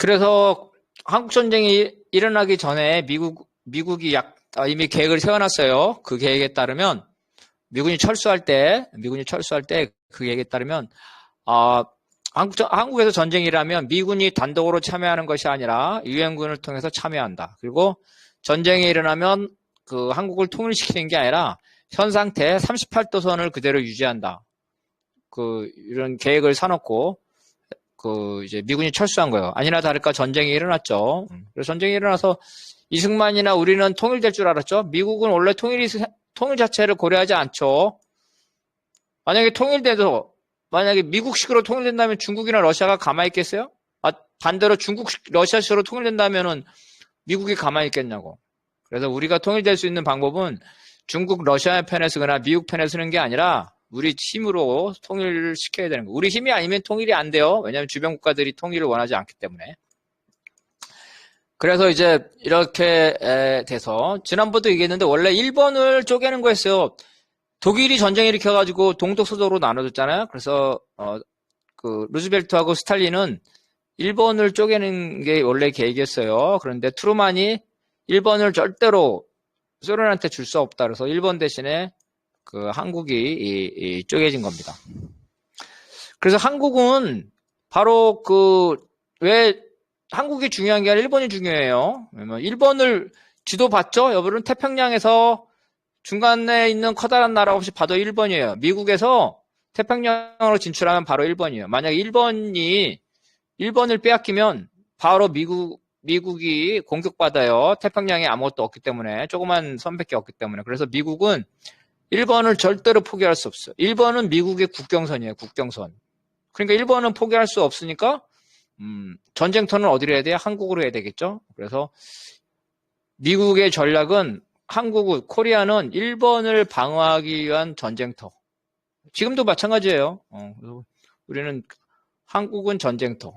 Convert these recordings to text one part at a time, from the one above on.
그래서 한국 전쟁이 일어나기 전에 미국이 이미 계획을 세워놨어요. 그 계획에 따르면 미군이 철수할 때 그 계획에 따르면 한국에서 전쟁이라면 미군이 단독으로 참여하는 것이 아니라 유엔군을 통해서 참여한다. 그리고 전쟁이 일어나면 그 한국을 통일시키는 게 아니라 현 상태 38도선을 그대로 유지한다. 이런 계획을 사놓고 이제 미군이 철수한 거예요. 아니나 다를까 전쟁이 일어났죠. 그래서 전쟁이 일어나서 이승만이나 우리는 통일될 줄 알았죠. 미국은 원래 통일 자체를 고려하지 않죠. 만약에 미국식으로 통일된다면 중국이나 러시아가 가만히 있겠어요? 반대로 러시아식으로 통일된다면은 미국이 가만히 있겠냐고. 그래서 우리가 통일될 수 있는 방법은 중국, 러시아 편에 서거나 미국 편에 서는 게 아니라 우리 힘으로 통일을 시켜야 되는 거예요. 우리 힘이 아니면 통일이 안 돼요. 왜냐하면 주변 국가들이 통일을 원하지 않기 때문에. 그래서 이제 이렇게 돼서 지난번도 얘기했는데 원래 일본을 쪼개는 거였어요. 독일이 전쟁 일으켜가지고 동독 서독으로 나눠줬잖아요. 그래서 루즈벨트하고 스탈린은 일본을 쪼개는 게 원래 계획이었어요. 그런데 트루만이 일본을 절대로 소련한테 줄 수 없다. 그래서 일본 대신에 한국이 쪼개진 겁니다. 그래서 한국은 바로 왜 한국이 중요한 게 아니라 일본이 중요해요. 일본을 지도 봤죠? 여러분 태평양에서 중간에 있는 커다란 나라 없이 봐도 일본이에요. 미국에서 태평양으로 진출하면 바로 일본이에요. 만약 일본을 빼앗기면 바로 미국이 공격받아요. 태평양에 아무것도 없기 때문에, 조그만 선밖에 없기 때문에. 그래서 미국은 일본을 절대로 포기할 수 없어요. 일본은 미국의 국경선이에요. 국경선. 그러니까 일본은 포기할 수 없으니까 전쟁터는 어디로 해야 돼요? 한국으로 해야 되겠죠. 그래서 미국의 전략은 코리아는 일본을 방어하기 위한 전쟁터. 지금도 마찬가지예요. 그래서 우리는 한국은 전쟁터.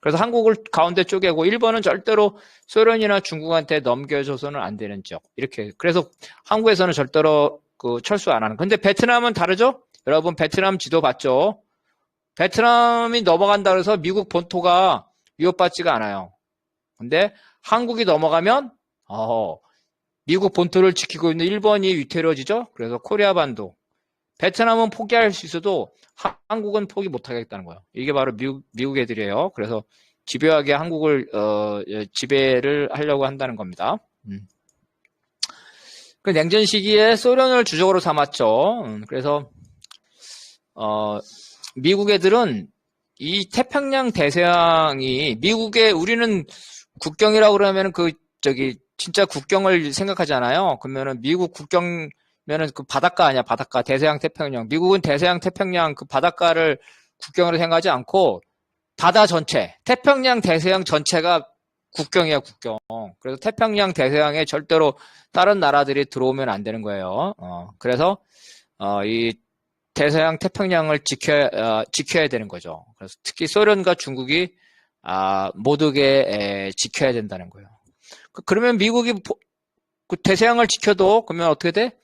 그래서 한국을 가운데 쪼개고 일본은 절대로 소련이나 중국한테 넘겨줘서는 안 되는 지역. 이렇게. 그래서 한국에서는 절대로 철수 안 하는. 근데 베트남은 다르죠? 여러분 베트남 지도 봤죠? 베트남이 넘어간다 그래서 미국 본토가 위협받지가 않아요. 근데 한국이 넘어가면 미국 본토를 지키고 있는 일본이 위태로워지죠? 그래서 코리아 반도. 베트남은 포기할 수 있어도 한국은 포기 못하겠다는 거예요. 이게 바로 미국 애들이에요. 그래서 집요하게 한국을 지배를 하려고 한다는 겁니다. 그 냉전 시기에 소련을 주적으로 삼았죠. 그래서 미국 애들은 이 태평양 대서양이 우리는 국경이라고 그러면 진짜 국경을 생각하잖아요. 그러면은 미국 국경면은 바닷가 아니야, 바닷가. 대서양 태평양. 미국은 대서양 태평양 바닷가를 국경으로 생각하지 않고 바다 전체, 태평양 대서양 전체가 국경이야, 국경. 그래서 태평양 대서양에 절대로 다른 나라들이 들어오면 안 되는 거예요. 그래서 이 대서양 태평양을 지켜야 되는 거죠. 그래서 특히 소련과 중국이 모두게 지켜야 된다는 거예요. 그러면 미국이 대서양을 지켜도 그러면 어떻게 돼?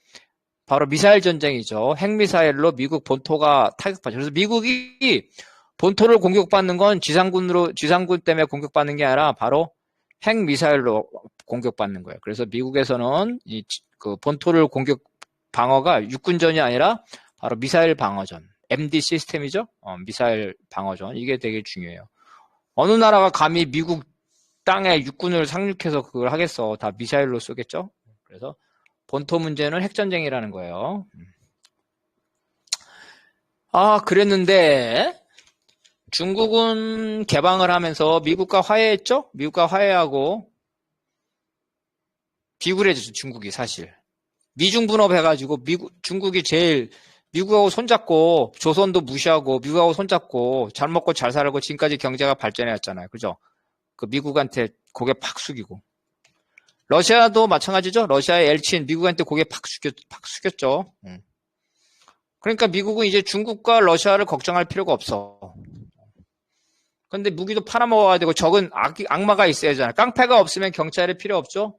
바로 미사일 전쟁이죠. 핵미사일로 미국 본토가 타격받죠. 그래서 미국이 본토를 공격받는 건 지상군 때문에 공격받는 게 아니라 바로 핵미사일로 공격받는 거예요. 그래서 미국에서는 본토를 방어가 육군전이 아니라 바로 미사일 방어전, MD 시스템이죠. 미사일 방어전. 이게 되게 중요해요. 어느 나라가 감히 미국 땅에 육군을 상륙해서 그걸 하겠어. 다 미사일로 쏘겠죠. 그래서 본토 문제는 핵전쟁이라는 거예요. 그랬는데 중국은 개방을 하면서 미국과 화해했죠. 미국과 화해하고 비굴해졌죠. 중국이 사실. 미중 분업해가지고 중국이 제일 미국하고 손잡고 조선도 무시하고 미국하고 손잡고 잘 먹고 잘 살고 지금까지 경제가 발전해왔잖아요. 그죠? 미국한테 고개 팍 숙이고. 러시아도 마찬가지죠. 러시아의 엘친 미국한테 고개 팍 숙였죠. 그러니까 미국은 이제 중국과 러시아를 걱정할 필요가 없어. 근데 무기도 팔아먹어야 되고 적은 악마가 있어야 하잖아요. 깡패가 없으면 경찰이 필요 없죠.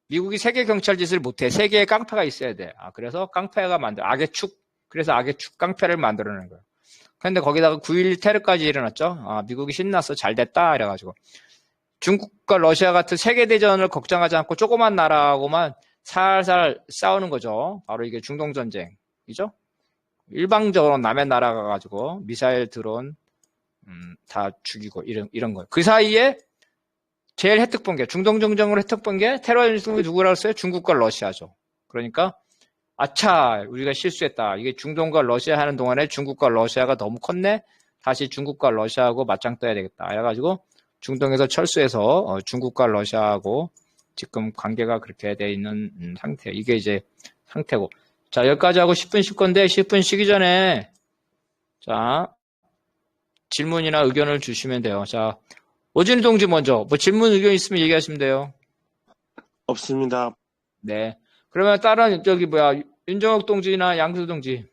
미국이 세계 경찰 짓을 못해. 세계에 깡패가 있어야 돼. 그래서 깡패가 악의 축. 그래서 악의 축 깡패를 만들어내는 거예요. 근데 거기다가 9.11 테러까지 일어났죠. 미국이 신났어. 잘 됐다. 이래가지고. 중국과 러시아 같은 세계대전을 걱정하지 않고 조그만 나라하고만 살살 싸우는 거죠. 바로 이게 중동전쟁이죠. 일방적으로 남의 나라 가가지고 미사일 드론 다 죽이고 이런 거예요. 그 사이에 제일 혜택 본 게 중동전쟁으로 혜택 본 게 테러리즘이 누구라고 했어요? 중국과 러시아죠. 그러니까 아차 우리가 실수했다. 이게 중동과 러시아 하는 동안에 중국과 러시아가 너무 컸네. 다시 중국과 러시아하고 맞짱 떠야 되겠다. 그래가지고 중동에서 철수해서 중국과 러시아하고 지금 관계가 그렇게 돼 있는 상태. 이게 이제 상태고. 자, 여기까지 하고 10분 쉴 건데 10분 쉬기 전에 자 질문이나 의견을 주시면 돼요. 자, 오진희 동지 먼저 뭐 질문 의견 있으면 얘기하시면 돼요. 없습니다. 네. 그러면 다른 윤정욱 동지나 양수 동지.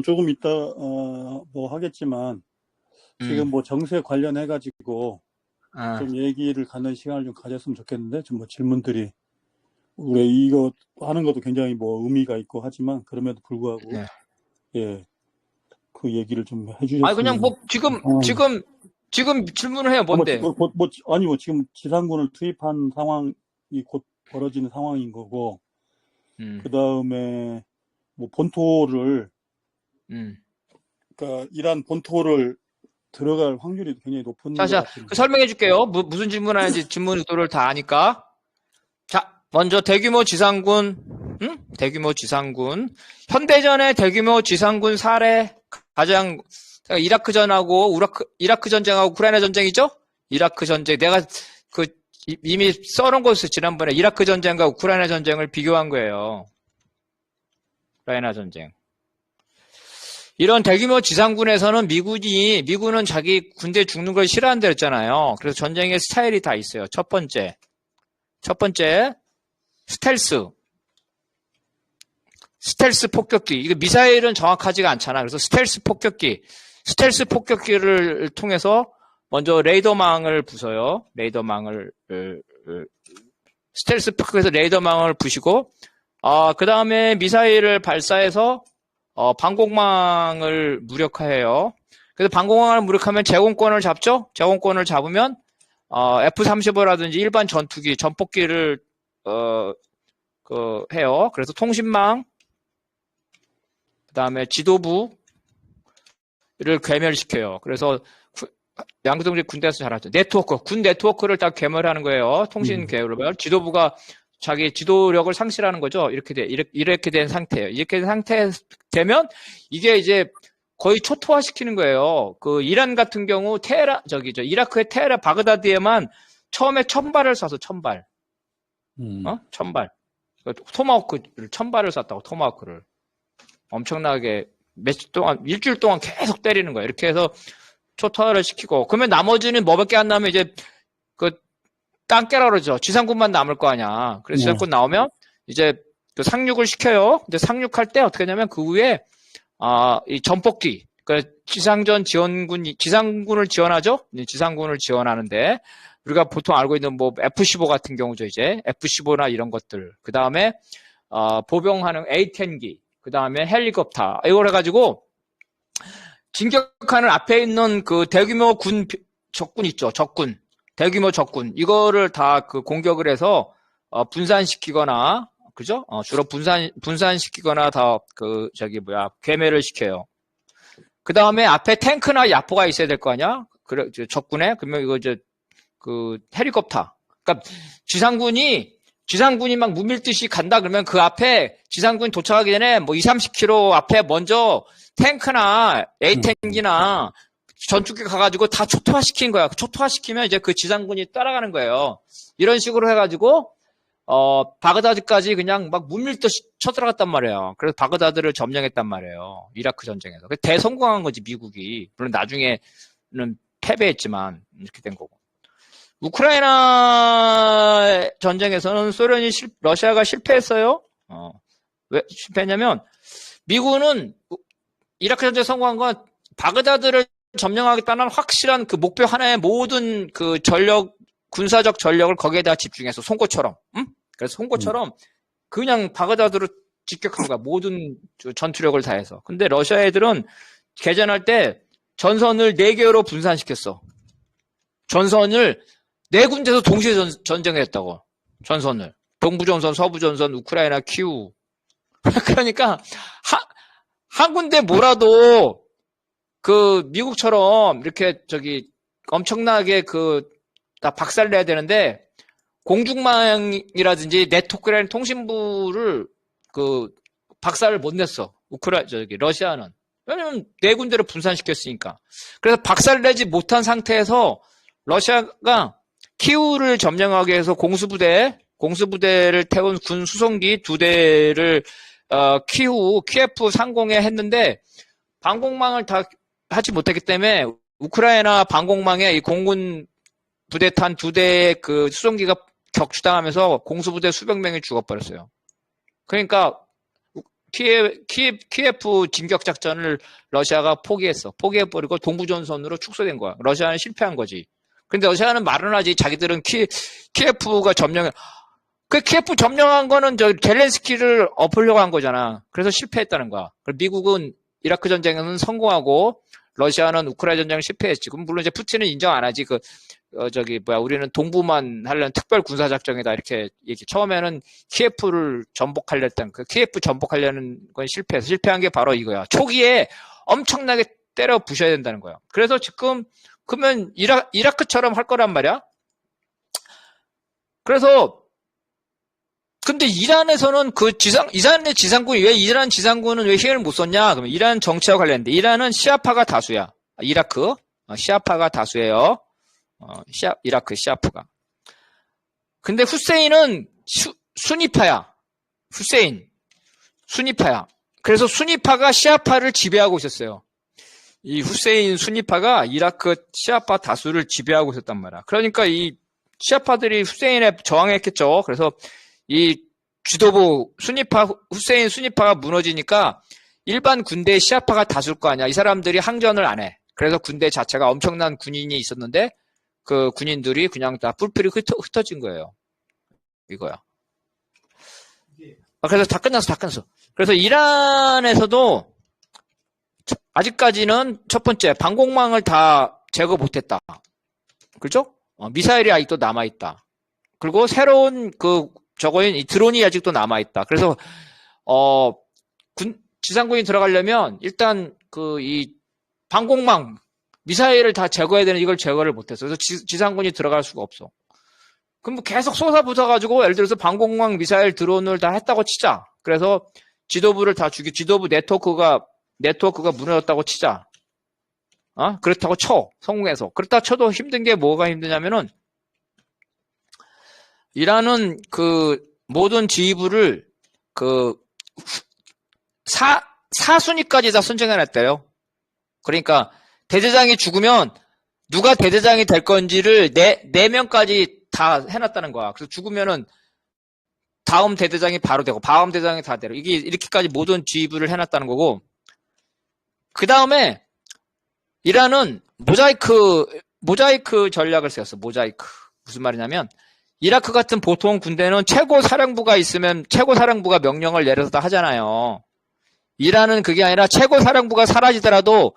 조금 이따 뭐 하겠지만 지금 뭐 정세 관련해가지고 좀 얘기를 갖는 시간을 좀 가졌으면 좋겠는데 좀 뭐 질문들이 우리 이거 하는 것도 굉장히 뭐 의미가 있고 하지만 그럼에도 불구하고 네. 예, 그 얘기를 좀 해주셨으면. 그냥 뭐 지금 질문을 해요. 뭔데? 지금 지상군을 투입한 상황이 곧 벌어지는 상황인 거고 그 다음에 뭐 본토를 그러니까 이란 본토를 들어갈 확률이 굉장히 높은 것 같아요. 설명해 줄게요. 무슨 질문하는지 질문 의도를 다 아니까. 자, 먼저 대규모 지상군, 대규모 지상군. 현대전의 대규모 지상군 사례 가장 이라크전하고 이라크 전쟁하고 우크라이나 전쟁이죠? 이라크 전쟁 내가 이미 써놓은 거 있어요. 지난번에 이라크 전쟁과 우크라이나 전쟁을 비교한 거예요. 우크라이나 전쟁. 이런 대규모 지상군에서는 미군은 자기 군대 죽는 걸 싫어한다 했잖아요. 그래서 전쟁의 스타일이 다 있어요. 첫 번째, 스텔스 폭격기. 이거 미사일은 정확하지가 않잖아. 그래서 스텔스 폭격기를 통해서 먼저 레이더망을 부숴요. 스텔스 폭격에서 레이더망을 부시고, 그 다음에 미사일을 발사해서 방공망을 무력화해요. 그래서 방공망을 무력하면 제공권을 잡죠? 제공권을 잡으면, F-35라든지 일반 전투기, 전폭기를, 해요. 그래서 통신망, 그 다음에 지도부를 괴멸시켜요. 그래서 양동지 군대에서 잘하죠. 군 네트워크를 다 괴멸하는 거예요. 통신 괴멸. 지도부가 자기 지도력을 상실하는 거죠. 이렇게 된 상태예요. 이렇게 된 상태 되면 이게 이제 거의 초토화시키는 거예요. 그 이란 같은 경우 이라크의 테헤란 바그다드에만 처음에 1000발을 쏴서 1000발. 1000발. 토마호크를 1000발을 쐈다고 토마호크를. 엄청나게 며칠 동안 일주일 동안 계속 때리는 거예요. 이렇게 해서 초토화를 시키고 그러면 나머지는 뭐밖에 안 남으면 이제 땅깨라 그러죠. 지상군만 남을 거 아니야. 그래서 지상군 나오면 이제 그 상륙을 시켜요. 근데 상륙할 때 어떻게 하냐면 그 위에 이 전폭기, 그러니까 지상군을 지원하죠. 지상군을 지원하는데 우리가 보통 알고 있는 뭐 F-15 같은 경우죠. 이제 F-15나 이런 것들. 그 다음에 보병하는 A-10기, 그 다음에 헬리콥터 이걸 해가지고 진격하는 앞에 있는 그 대규모 적군 있죠. 대규모 적군. 이거를 다 공격을 해서, 분산시키거나, 그죠? 주로 분산시키거나 괴멸을 시켜요. 그 다음에 앞에 탱크나 야포가 있어야 될 거 아니야? 적군에? 그러면 이거 헬리콥터. 그러니까 지상군이 막 무밀듯이 간다 그러면 그 앞에 지상군이 도착하기 전에 뭐 20-30km 앞에 먼저 탱크나 A-10기나 전투기 가가지고 다 초토화시킨 거야. 초토화시키면 이제 그 지상군이 따라가는 거예요. 이런 식으로 해가지고, 바그다드까지 그냥 막 물밀듯이 쳐들어갔단 말이에요. 그래서 바그다드를 점령했단 말이에요. 이라크 전쟁에서. 대성공한 거지, 미국이. 물론 나중에는 패배했지만, 이렇게 된 거고. 우크라이나 전쟁에서는 러시아가 실패했어요. 왜 실패했냐면, 미군은 이라크 전쟁 성공한 건 바그다드를 점령하겠다는 확실한 그 목표 하나의 모든 그 군사적 전력을 거기에다 집중해서 송곳처럼, 그래서 송곳처럼 그냥 바그다드로 직격한 거야. 모든 전투력을 다해서. 근데 러시아 애들은 개전할 때 전선을 4개로 분산시켰어. 전선을 4군데서 동시에 전쟁을 했다고. 전선을. 동부전선, 서부전선, 우크라이나, 키우. 그러니까 한 군데 몰아도 그 미국처럼 이렇게 엄청나게 다 박살내야 되는데 공중망이라든지 네트워크라는 통신부를 박살을 못 냈어. 러시아는. 왜냐면 4군데를 분산시켰으니까. 그래서 박살내지 못한 상태에서 러시아가 키우를 점령하기 위해서 공수부대를 태운 군 수송기 2대를 키예프 상공에 했는데 방공망을 다 하지 못했기 때문에 우크라이나 방공망에 이 공군 부대 탄 2대의 그 수송기가 격추당하면서 공수부대 수백 명이 죽어버렸어요. 그러니까 키예프 진격 작전을 러시아가 포기해버리고 동부전선으로 축소된 거야. 러시아는 실패한 거지. 근데 러시아는 말은 하지 자기들은 키예프가 키예프 점령한 거는 젤렌스키를 엎으려고 한 거잖아. 그래서 실패했다는 거야. 미국은 이라크 전쟁에는 성공하고 러시아는 우크라이나 전쟁을 실패했지. 그럼 물론 이제 푸틴은 인정 안 하지. 우리는 동부만 하려는 특별 군사작전이다. 이렇게 처음에는 키예프를 전복하려던, 키예프 전복하려는 건 실패해서 실패한 게 바로 이거야. 초기에 엄청나게 때려 부셔야 된다는 거야. 그래서 지금, 그러면 이라크처럼 할 거란 말이야. 그래서, 근데 이란에서는 이란 지상군은 왜 힘을 못 썼냐? 그러면 이란 정치와 관련돼. 이란은 시아파가 다수야. 이라크. 시아파가 다수예요. 이라크 시아프가. 근데 후세인은 수니파야. 수니파야. 그래서 수니파가 시아파를 지배하고 있었어요. 이 후세인 수니파가 이라크 시아파 다수를 지배하고 있었단 말이야. 그러니까 이 시아파들이 후세인에 저항했겠죠. 그래서 이 지도부 후세인 수니파가 무너지니까 일반 군대에 시아파가 다수일 거 아니야. 이 사람들이 항전을 안 해. 그래서 군대 자체가 엄청난 군인이 있었는데 그 군인들이 그냥 다 뿔뿔이 흩어진 거예요. 이거야. 그래서 다 끝났어. 그래서 이란에서도 아직까지는 첫 번째 방공망을 다 제거 못했다. 그렇죠? 미사일이 아직도 남아있다. 그리고 새로운 이 드론이 아직도 남아있다. 그래서 지상군이 들어가려면 일단 이 방공망 미사일을 다 제거해야 되는 이걸 제거를 못했어. 그래서 지상군이 들어갈 수가 없어. 그럼 뭐 계속 쏟아부숴가지고 예를 들어서 방공망 미사일 드론을 다 했다고 치자. 그래서 지도부를 다 지도부 네트워크가 무너졌다고 치자. 그렇다고 쳐. 성공해서. 그렇다 쳐도 힘든 게 뭐가 힘드냐면은 이란은 모든 지휘부를 사순위까지 다 선정해놨대요. 그러니까 대대장이 죽으면 누가 대대장이 될 건지를 4명까지 다 해놨다는 거야. 그래서 죽으면은 다음 대대장이 바로 되고 다음 대대장이 다 되고 이게 이렇게까지 모든 지휘부를 해놨다는 거고 그 다음에 이란은 모자이크 전략을 쓰였어. 모자이크. 무슨 말이냐면 이라크 같은 보통 군대는 최고 사령부가 있으면 최고 사령부가 명령을 내려서 다 하잖아요. 이란은 그게 아니라 최고 사령부가 사라지더라도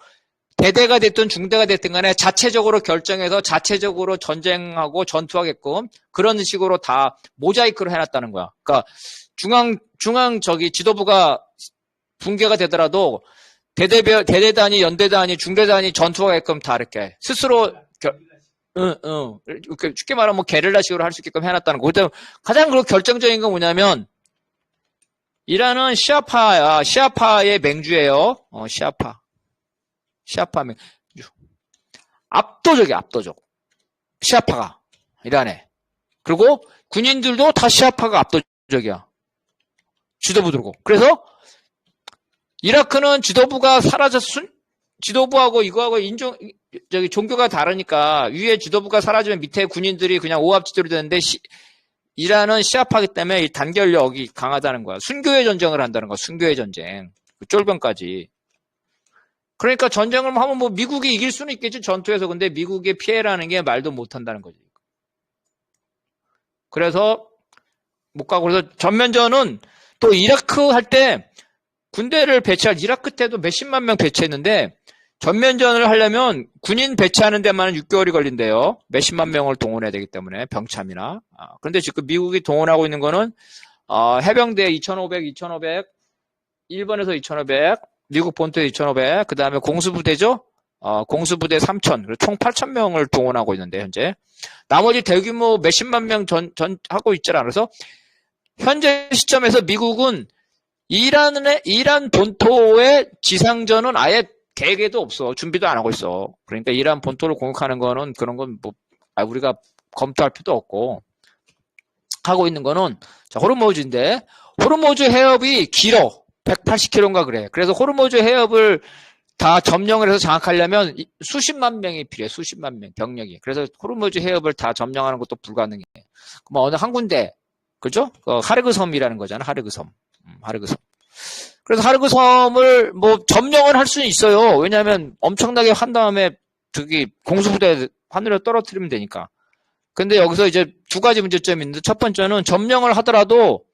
대대가 됐든 중대가 됐든 간에 자체적으로 결정해서 자체적으로 전쟁하고 전투하게끔 그런 식으로 다 모자이크로 해놨다는 거야. 그러니까 중앙 지도부가 붕괴가 되더라도 대대 단위, 연대 단위, 중대 단위 전투하게끔 다 이렇게 스스로 쉽게 말하면 뭐 게릴라식으로 할 수 있게끔 해놨다는 거. 그때 가장 결정적인 건 뭐냐면 이란은 시아파야. 시아파의 맹주예요. 시아파 맹주. 압도적. 시아파가 이란에. 그리고 군인들도 다 시아파가 압도적이야. 지도부들고. 그래서 이라크는 지도부가 지도부하고 이거하고 종교가 다르니까 위에 지도부가 사라지면 밑에 군인들이 그냥 오합지졸이 되는데 이란은 시아파기 때문에 이 단결력이 강하다는 거야. 순교의 전쟁을 한다는 거야. 순교의 전쟁. 쫄병까지. 그러니까 전쟁을 하면 뭐 미국이 이길 수는 있겠지 전투에서. 근데 미국의 피해라는 게 말도 못한다는 거지. 그래서 못 가고 그래서 전면전은 또 이라크 할 때 군대를 배치할 이라크 때도 몇십만 명 배치했는데 전면전을 하려면 군인 배치하는 데만 6개월이 걸린대요. 몇십만 명을 동원해야 되기 때문에 병참이나. 그런데 지금 미국이 동원하고 있는 거는 해병대 2,500, 일본에서 2,500, 미국 본토에 2,500, 그 다음에 공수부대죠. 공수부대 3,000, 그리고 총 8,000명을 동원하고 있는데 현재 나머지 대규모 몇십만 명 하고 있질 않아서 현재 시점에서 미국은 이란 본토의 지상전은 아예 계획에도 없어. 준비도 안 하고 있어. 그러니까 이란 본토를 공격하는 거는 그런 건 뭐 우리가 검토할 필요도 없고 하고 있는 거는 자, 호르무즈인데 호르무즈 해협이 길어. 180km인가 그래. 그래서 호르무즈 해협을 다 점령을 해서 장악하려면 수십만 명이 필요해. 수십만 명 병력이. 그래서 호르무즈 해협을 다 점령하는 것도 불가능해. 그럼 어느 한 군데 그죠? 하르그 섬이라는 거잖아. 하르그 섬. 하르그 섬. 그래서 하르그 섬을 뭐 점령을 할 수는 있어요. 왜냐하면 엄청나게 한 다음에 저기 공수부대 하늘에 떨어뜨리면 되니까. 근데 여기서 이제 두 가지 문제점이 있는데 첫 번째는 점령을 하더라도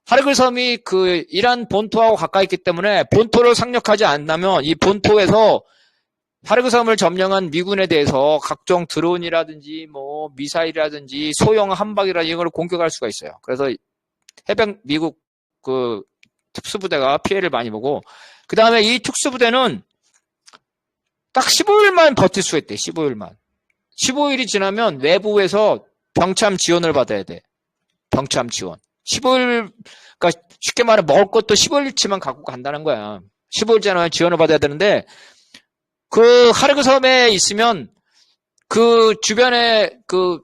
하르그 섬이 그 이란 본토하고 가까이 있기 때문에 본토를 상륙하지 않는다면 이 본토에서 하르그 섬을 점령한 미군에 대해서 각종 드론이라든지 뭐 미사일이라든지 소형 함박이라든지 이걸 공격할 수가 있어요. 그래서 미국 그 특수부대가 피해를 많이 보고 그 다음에 이 특수부대는 딱 15일만 버틸 수 있대. 15일만. 15일이 지나면 외부에서 병참 지원을 받아야 돼. 병참 지원. 15일, 그러니까 쉽게 말해 먹을 것도 15일치만 갖고 간다는 거야. 15일 지나면 지원을 받아야 되는데 그 하르그 섬에 있으면 그 주변에 그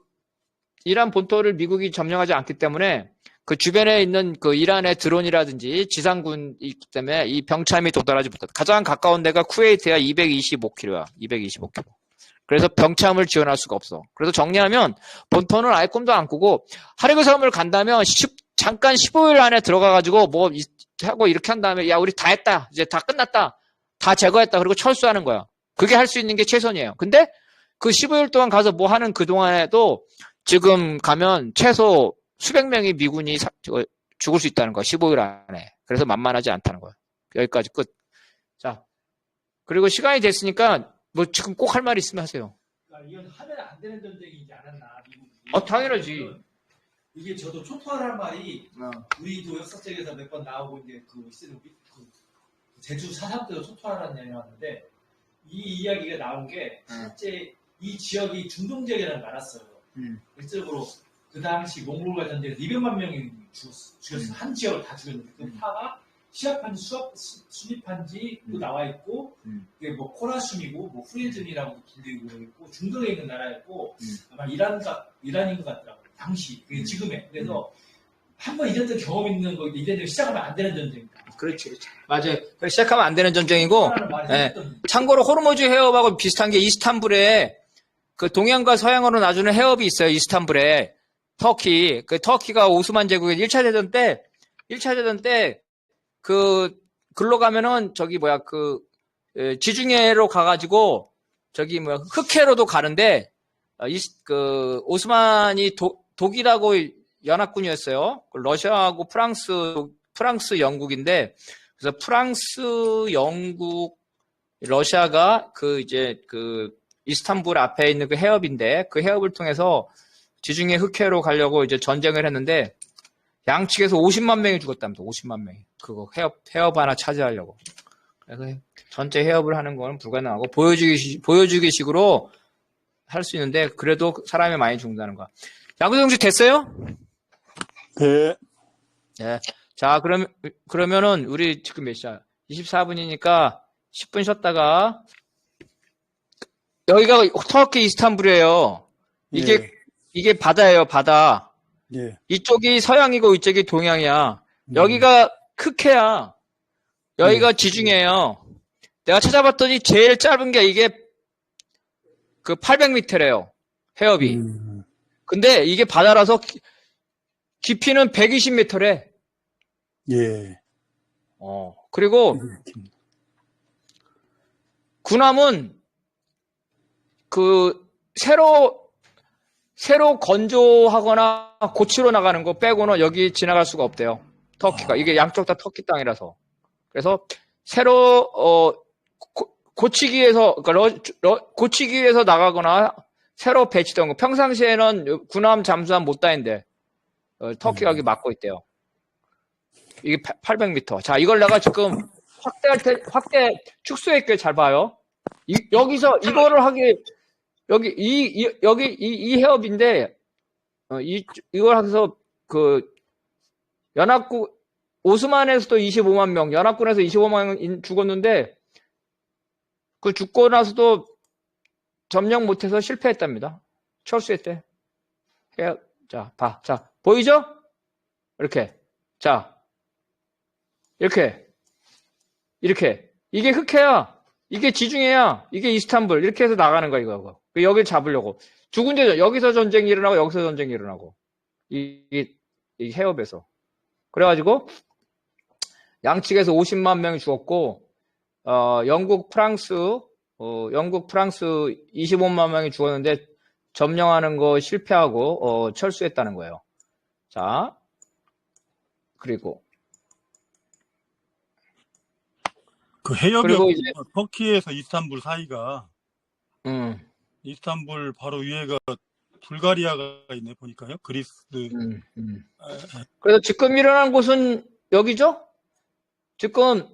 이란 본토를 미국이 점령하지 않기 때문에 그 주변에 있는 그 이란의 드론이라든지 지상군이 있기 때문에 이 병참이 도달하지 못한다. 가장 가까운 데가 쿠웨이트야. 225km야. 225km. 그래서 병참을 지원할 수가 없어. 그래서 정리하면 본토는 아예 꿈도 안 꾸고 하르그 섬을 간다면 잠깐 15일 안에 들어가가지고 뭐 하고 이렇게 한 다음에 야 우리 다 했다. 이제 다 끝났다. 다 제거했다. 그리고 철수하는 거야. 그게 할 수 있는 게 최선이에요. 근데 그 15일 동안 가서 뭐 하는 그동안에도 지금 가면 최소 수백 명의 미군이 죽을 수 있다는 거야. 15일 안에. 그래서 만만하지 않다는 거야. 여기까지 끝. 자, 그리고 시간이 됐으니까 뭐 지금 꼭 할 말 있으면 하세요. 그러니까 이건 하면 안 되는 전쟁이지 않았나 미국이. 당연하지. 이게 저도 초토화란 말이 우리도 역사책에서 몇 번 나오고 이제 그 제주 4.3 때도 초토화라는 얘기가 나왔는데 이 이야기가 나온 게 실제 이 지역이 중동 지역이라는 게 많았어요. 실제로 그 당시 몽골과 전쟁에서 200만 명이 죽었어요. 한 지역을 다 죽였는데 그 파가 시합한지 수립한지도 나와 있고 그게 뭐 코라숨이고 뭐 후레즌이라고 불리고 있고 중동에 있는 나라였고 아마 이란인 것 같더라고요. 당시 그게 지금에 그래서 한번 이전 경험 있는 거 이전 시작하면 안 되는 전쟁이다. 그렇지. 맞아요. 시작하면 안 되는 전쟁이고 네. 참고로 호르무즈 해협하고 비슷한 게 이스탄불에 그 동양과 서양으로 나누는 해협이 있어요. 이스탄불에 터키. 그 터키가 오스만 제국의 1차 대전 때 그 글로 가면은 저기 지중해로 가가지고 저기 흑해로도 가는데 그 오스만이 독일하고 연합군이었어요. 러시아하고 프랑스 영국인데 그래서 프랑스 영국 러시아가 그 이스탄불 앞에 있는 그 해협인데 그 해협을 통해서 지중해 흑해로 가려고 이제 전쟁을 했는데 양측에서 50만 명이 죽었답니다. 50만 명이. 그거 해협 하나 차지하려고. 그래서 전체 해협을 하는 건 불가능하고 보여주기식으로 할 수 있는데 그래도 사람이 많이 죽는다는 거야. 양구정씨 됐어요? 네. 네. 자, 그러면은 우리 지금 몇 시야? 24분이니까 10분 쉬었다가 여기가 터키 이스탄불이에요. 이게 바다예요, 바다. 예. 이쪽이 서양이고 이쪽이 동양이야. 여기가 흑해야. 여기가 지중해예요. 내가 찾아봤더니 제일 짧은 게 이게 그 800m래요. 해협이. 근데 이게 바다라서 깊이는 120m래. 예. 그리고 군함은 그 새로 건조하거나 고치러 나가는 거 빼고는 여기 지나갈 수가 없대요. 터키가. 이게 양쪽 다 터키 땅이라서. 그래서 새로 고치기 위해서 나가거나 새로 배치된 거. 평상시에는 군함 잠수함 못 다닌대. 터키가 여기 막고 있대요. 이게 800m. 자, 이걸 내가 지금 확대 축소했게 잘 봐요. 여기서 이거를 하기 여기 이 해협인데 이걸 해서 연합군 오스만에서도 25만 명, 연합군에서 25만 명 죽었는데 그 죽고 나서도 점령 못해서 실패했답니다. 철수했대. 자, 봐. 자, 보이죠? 이렇게. 자, 이렇게. 이게 흑해야. 이게 지중해야. 이게 이스탄불. 이렇게 해서 나가는 거야, 이거. 여길 잡으려고. 두 군데, 여기서 전쟁이 일어나고, 여기서 전쟁이 일어나고. 이 해협에서. 그래가지고, 양측에서 50만 명이 죽었고, 영국, 프랑스 25만 명이 죽었는데, 점령하는 거 실패하고, 철수했다는 거예요. 자, 그리고. 그 해협이 이제 터키에서 이스탄불 사이가 이스탄불 바로 위에가 불가리아가 있네 보니까요. 그리스. 그래서 지금 일어난 곳은 여기죠? 지금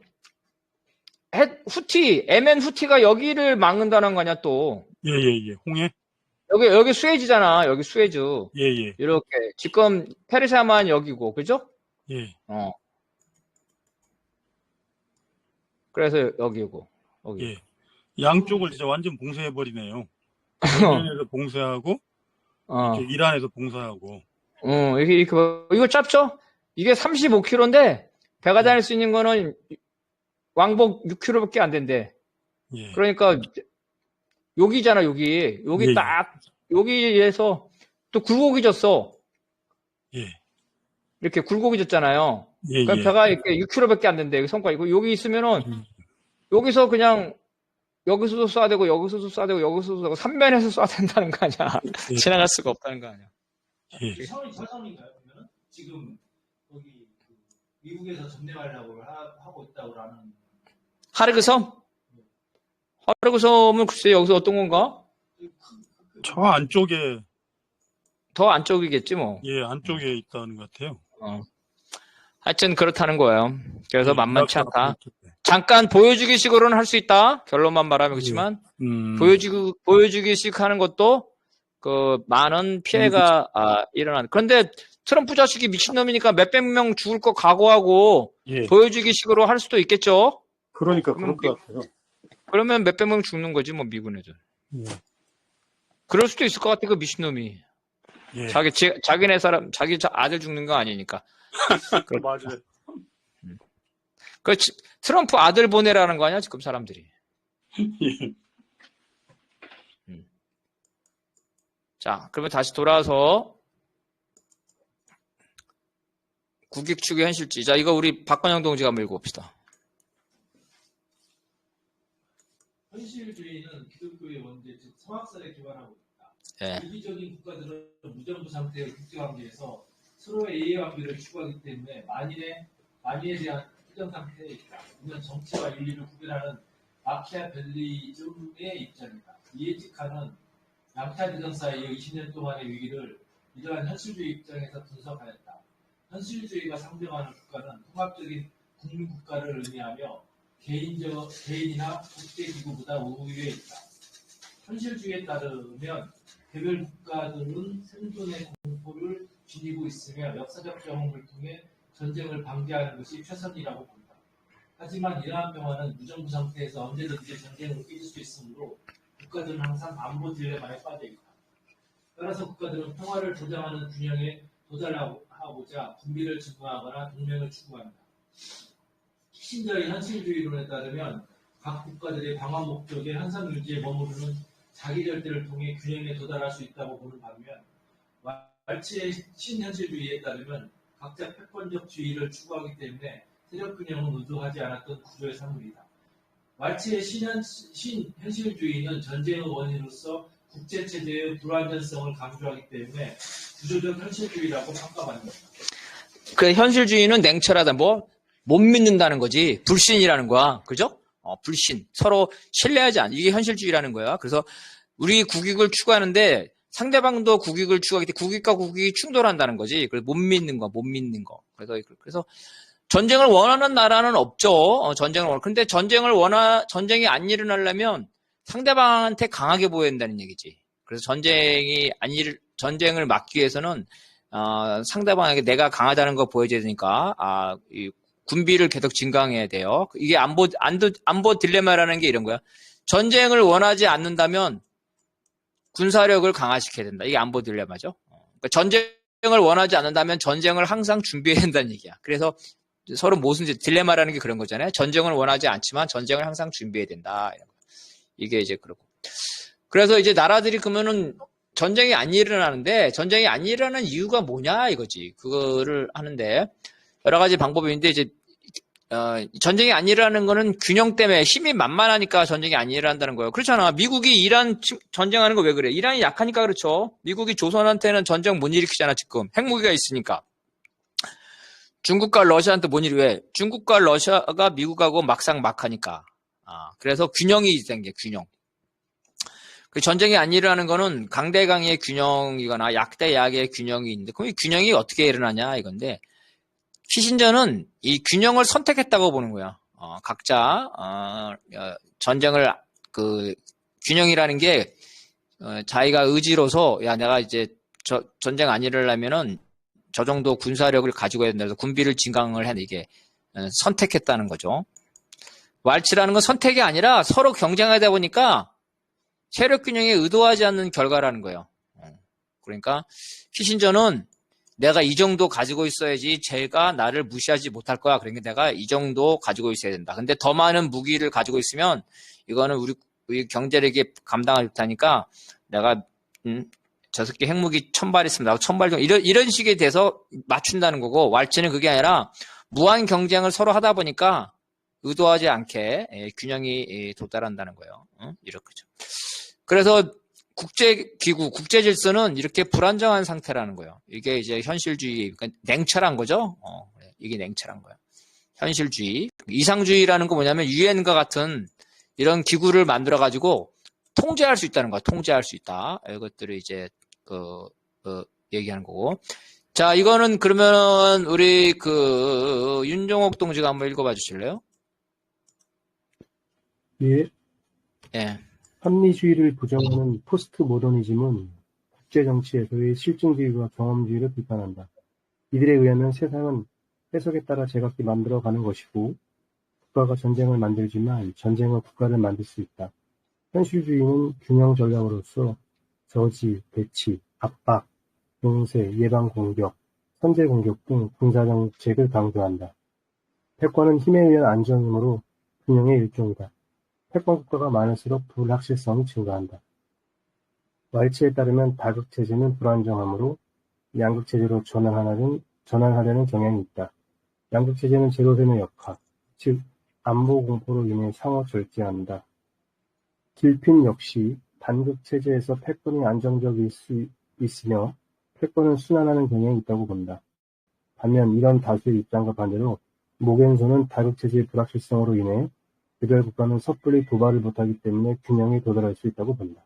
MN 후티가 여기를 막는다는 거 아니야 또? 예. 홍해. 여기 수에즈잖아. 여기 수에즈. 예. 이렇게 지금 페르시아만 여기고, 그죠? 예. 그래서 여기고. 예. 양쪽을 진짜 완전 봉쇄해버리네요. 예멘에서 봉쇄하고, 이란에서 봉쇄하고. 이거 짧죠? 이게 35km인데, 배가 다닐 수 있는 거는 왕복 6km밖에 안 된대. 예. 그러니까, 여기잖아, 여기. 여기 딱, 여기에서 또 굴곡이 졌어. 예. 이렇게 굴곡이 졌잖아요. 그러니까 배가 이렇게 6km밖에 안 된대. 성과. 여기 있으면은, 여기서 그냥, 여기서도 쏴야 되고, 여기서도 쏴야 되고, 여기서도 쏴야 되고, 3면에서 쏴야 된다는 거 아니야. 지나갈 수가 없다는 거 아니야. 차선이 자선인가요? 그러면 지금 거기 미국에서 점령하려고 하고 있다고 하는 하르그섬? 하르그섬은 글쎄 여기서 어떤 건가? 저 안쪽에 더 안쪽이겠지 뭐. 예, 안쪽에 있다는 것 같아요. 하여튼 그렇다는 거예요. 그래서 만만치 않다. 잠깐 보여주기식으로는 할 수 있다. 결론만 말하면 그렇지만 보여주기식 하는 것도 많은 피해가 일어난. 그런데 트럼프 자식이 미친놈이니까 몇백 명 죽을 거 각오하고 보여주기식으로 할 수도 있겠죠. 그러니까 그럴 것 같아요. 그러면 몇백 명 죽는 거지 뭐 미군 애들. 그럴 수도 있을 것 같아 그 미친놈이. 자기네 사람 자기 아들 죽는 거 아니니까. 맞아요. 트럼프 아들 보내라는 거 아니야 지금 사람들이. 자, 그러면 다시 돌아와서 국익축의 현실주의. 자, 이거 우리 박건영 동지가 한번 읽어봅시다. 현실주의는 기독교의 원죄, 즉 성악설에 기반하고 있다. 네. 이기적인 국가들은 무정부 상태의 국제관계에서 서로의 이해관계를 추구하기 때문에 만인에 대한 특정 상태에 있다. 이는 정치와 윤리를 구별하는 마키아벨리즘의 입장이다. 이에티카는 양타 대전사의 20년 동안의 위기를 이러한 현실주의 입장에서 분석하였다. 현실주의가 상정하는 국가는 통합적인 국민국가를 의미하며 개인이나 국제기구보다 우위에 있다. 현실주의에 따르면 개별 국가들은 생존의 공포를 지니고 있으며 역사적 경험을 통해 전쟁을 방지하는 것이 최선이라고 본다. 하지만 이러한 평화는 무정부 상태에서 언제든지 전쟁으로 깨질 수 있으므로 국가들은 항상 안보 딜레마에 빠져 있다. 따라서 국가들은 평화를 보장하는 균형에 도달하고자 군비를 증강하거나 동맹을 추구한다. 키신저의 현실주의론에 따르면 각 국가들의 방어 목적의 현상 유지에 머무르는 자기 절대를 통해 균형에 도달할 수 있다고 보는 반면 왈츠의 신현실주의에 따르면 각자 패권적 주의를 추구하기 때문에 세력 균형은 의도하지 않았던 구조의 산물이다. 왈츠의 신현실주의는 전쟁의 원인으로서 국제체제의 불완전성을 강조하기 때문에 구조적 현실주의라고 평가받는다. 그래, 현실주의는 냉철하다, 뭐, 못 믿는다는 거지. 불신이라는 거야. 그죠? 불신. 서로 신뢰하지 않는, 이게 현실주의라는 거야. 그래서 우리 국익을 추구하는데 상대방도 국익을 추구하기 때문에 국익과 국익이 충돌한다는 거지. 그래서 못 믿는 거, 못 믿는 거. 그래서 전쟁을 원하는 나라는 없죠. 근데 전쟁이 안 일어나려면 상대방한테 강하게 보여야 된다는 얘기지. 그래서 전쟁을 막기 위해서는, 상대방에게 내가 강하다는 거 보여줘야 되니까, 이 군비를 계속 증강해야 돼요. 이게 안보 딜레마라는 게 이런 거야. 전쟁을 원하지 않는다면 군사력을 강화시켜야 된다. 이게 안보 딜레마죠. 그러니까 전쟁을 원하지 않는다면 전쟁을 항상 준비해야 된다는 얘기야. 그래서 서로 모순 딜레마라는 게 그런 거잖아요. 전쟁을 원하지 않지만 전쟁을 항상 준비해야 된다. 이게 이제 그렇고. 그래서 이제 나라들이 그러면은 전쟁이 안 일어나는데 전쟁이 안 일어나는 이유가 뭐냐 이거지. 그거를 하는데 여러 가지 방법이 있는데 이제 전쟁이 안 일어나는 거는 균형 때문에 힘이 만만하니까 전쟁이 안 일어난다는 거예요. 그렇잖아. 미국이 이란 전쟁하는 거 왜 그래? 이란이 약하니까 그렇죠. 미국이 조선한테는 전쟁 못 일으키잖아 지금. 핵무기가 있으니까. 중국과 러시아한테 못 일으켜. 왜? 중국과 러시아가 미국하고 막상 막하니까. 그래서 균형이 생겨. 균형. 그 전쟁이 안 일어나는 거는 강대 강의 균형이거나 약대 약의 균형이 있는데 그럼 이 균형이 어떻게 일어나냐 이건데 키신저는 이 균형을 선택했다고 보는 거야. 각자 전쟁을 균형이라는 게 자기가 의지로서 야 내가 이제 전쟁 안 일어나면은 저 정도 군사력을 가지고 해야 된다. 그래서 군비를 증강을 해 이게 선택했다는 거죠. 왈츠라는 건 선택이 아니라 서로 경쟁하다 보니까 세력 균형에 의도하지 않는 결과라는 거예요. 그러니까 키신저는 내가 이 정도 가지고 있어야지 쟤가 나를 무시하지 못할 거야. 그러니까 내가 이 정도 가지고 있어야 된다. 근데 더 많은 무기를 가지고 있으면 이거는 우리 경제력이 감당하지 못하니까 내가 저 새끼 핵무기 1000발 있으면 나도 1000발 정도 이런 식에 대해서 맞춘다는 거고 왈츠는 그게 아니라 무한 경쟁을 서로 하다 보니까 의도하지 않게 균형이 도달한다는 거예요. 이렇게죠. 그래서 국제기구, 국제질서는 이렇게 불안정한 상태라는 거예요. 이게 이제 현실주의, 그러니까 냉철한 거죠. 이게 냉철한 거예요. 현실주의. 이상주의라는 거 뭐냐면 유엔과 같은 이런 기구를 만들어가지고 통제할 수 있다는 거야. 통제할 수 있다. 이것들을 이제 얘기하는 거고. 자, 이거는 그러면 우리 윤종옥 동지가 한번 읽어봐 주실래요? 예. 예. 합리주의를 부정하는 포스트 모더니즘은 국제정치에서의 실증주의와 경험주의를 비판한다. 이들에 의하면 세상은 해석에 따라 제각기 만들어가는 것이고 국가가 전쟁을 만들지만 전쟁은 국가를 만들 수 있다. 현실주의는 균형 전략으로서 저지, 배치, 압박, 공세, 예방 공격, 선제 공격 등 군사정책을 강조한다. 패권은 힘에 의한 안정이므로 균형의 일종이다. 패권 국가가 많을수록 불확실성이 증가한다. 왈츠에 따르면 다극체제는 불안정하므로 양극체제로 전환하려는 경향이 있다. 양극체제는 제로셈의 역학, 즉 안보 공포로 인해 상호 절제한다. 길핀 역시 단극체제에서 패권이 안정적일 수 있으며 패권은 순환하는 경향이 있다고 본다. 반면 이런 다수의 입장과 반대로 모겐소는 다극체제의 불확실성으로 인해 개별 국가는 섣불리 도발을 못하기 때문에 균형에 도달할 수 있다고 본다.